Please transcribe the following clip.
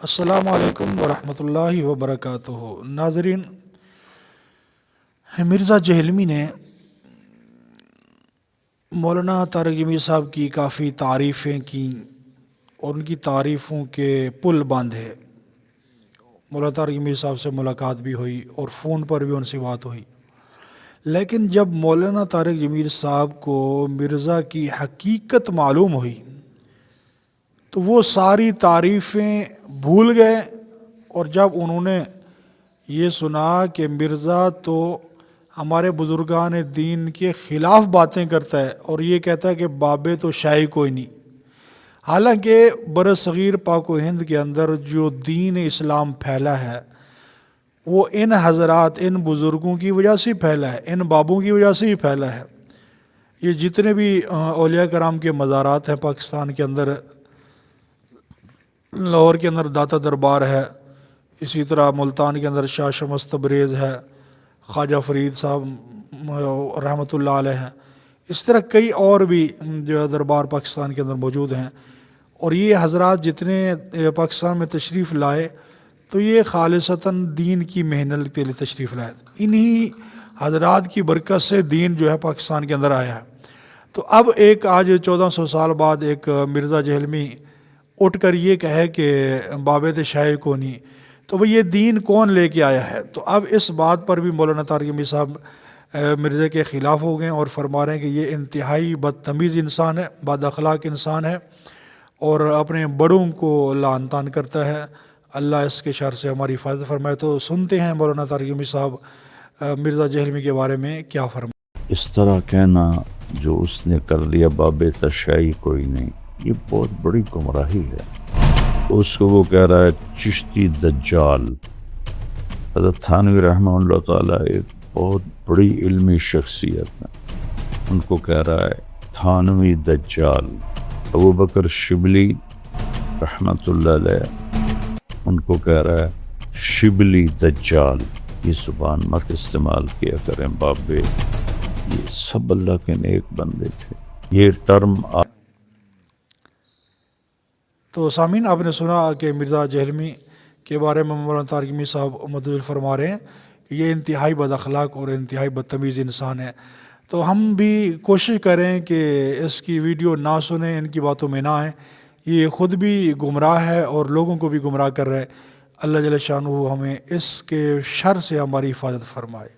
السلام علیکم ورحمۃ اللہ وبرکاتہ۔ ناظرین، مرزا جہلمی نے مولانا طارق جمیل صاحب کی کافی تعریفیں کیں اور ان کی تعریفوں کے پل باندھے۔ مولانا طارق جمیل صاحب سے ملاقات بھی ہوئی اور فون پر بھی ان سے بات ہوئی، لیکن جب مولانا طارق جمیل صاحب کو مرزا کی حقیقت معلوم ہوئی تو وہ ساری تعریفیں بھول گئے، اور جب انہوں نے یہ سنا کہ مرزا تو ہمارے بزرگان دین کے خلاف باتیں کرتا ہے اور یہ کہتا ہے کہ بابے تو شاہی کوئی نہیں، حالانکہ برصغیر پاک و ہند کے اندر جو دین اسلام پھیلا ہے وہ ان حضرات، ان بزرگوں کی وجہ سے پھیلا ہے، ان بابوں کی وجہ سے ہی پھیلا ہے۔ یہ جتنے بھی اولیاء کرام کے مزارات ہیں پاکستان کے اندر، لاہور کے اندر داتا دربار ہے، اسی طرح ملتان کے اندر شاہ شمس تبریز ہے، خواجہ فرید صاحب رحمۃ اللہ علیہ ہیں، اس طرح کئی اور بھی جو ہے دربار پاکستان کے اندر موجود ہیں، اور یہ حضرات جتنے پاکستان میں تشریف لائے تو یہ خالصتاً دین کی محنت کے لیے تشریف لائے، انہی حضرات کی برکت سے دین جو ہے پاکستان کے اندر آیا ہے۔ تو اب ایک آج 1400 سال بعد ایک مرزا جہلمی اٹھ کر یہ کہے کہ بابے تے شاہی کو نہیں، تو وہ یہ دین کون لے کے آیا ہے؟ تو اب اس بات پر بھی مولانا طارق جمیل صاحب مرزا کے خلاف ہو گئے اور فرما رہے ہیں کہ یہ انتہائی بدتمیز انسان ہے، بد اخلاق انسان ہے اور اپنے بڑوں کو لعن طعن کرتا ہے۔ اللہ اس کے شر سے ہماری حفاظت فرمائے۔ تو سنتے ہیں مولانا طارق جمیل صاحب مرزا جہلمی کے بارے میں کیا فرمائے۔ اس طرح کہنا جو اس نے کر لیا بابے تشیعی کوئی نہیں، یہ بہت بڑی گمراہی ہے۔ اس کو وہ کہہ رہا ہے چشتی دجال۔ حضرت تھانوی رحمہ اللہ تعالیٰ ایک بہت بڑی علمی شخصیت ہے، ان کو کہہ رہا ہے تھانوی دجال۔ ابو بکر شبلی رحمۃ اللہ علیہ ان کو کہہ رہا ہے شبلی دجال۔ یہ زبان مت استعمال کیا کریں بابے، یہ سب اللہ کے نیک بندے تھے۔ یہ ٹرم تو سامعین، آپ نے سنا کہ مرزا جہلمی کے بارے میں مولانا طارق جمیل صاحب مدعو فرما رہے ہیں کہ یہ انتہائی بد اخلاق اور انتہائی بدتمیز انسان ہے۔ تو ہم بھی کوشش کریں کہ اس کی ویڈیو نہ سنیں، ان کی باتوں میں نہ آئیں، یہ خود بھی گمراہ ہے اور لوگوں کو بھی گمراہ کر رہا ہے۔ اللہ جل شانہ ہمیں اس کے شر سے ہماری حفاظت فرمائے۔